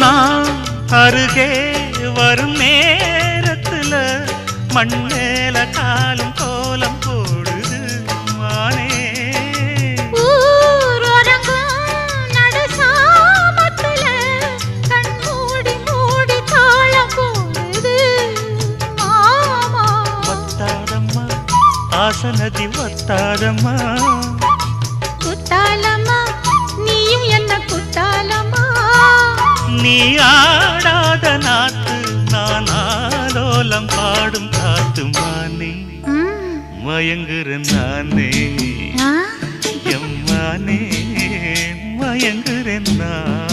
நான் அருகே வரும் நேரத்துல மண்ணேல காலும் கோலம் போடுது மானே ஆசனதி வத்தாதம்மா குத்தாலம்மா நீயும் என்ன குத்தாலம்மா நீ ஆடாத நாத்து நான் ஆலோலம் பாடும் காத்து மானே மயங்குறேன் நானே எம்மானே மயங்குறேன் நான்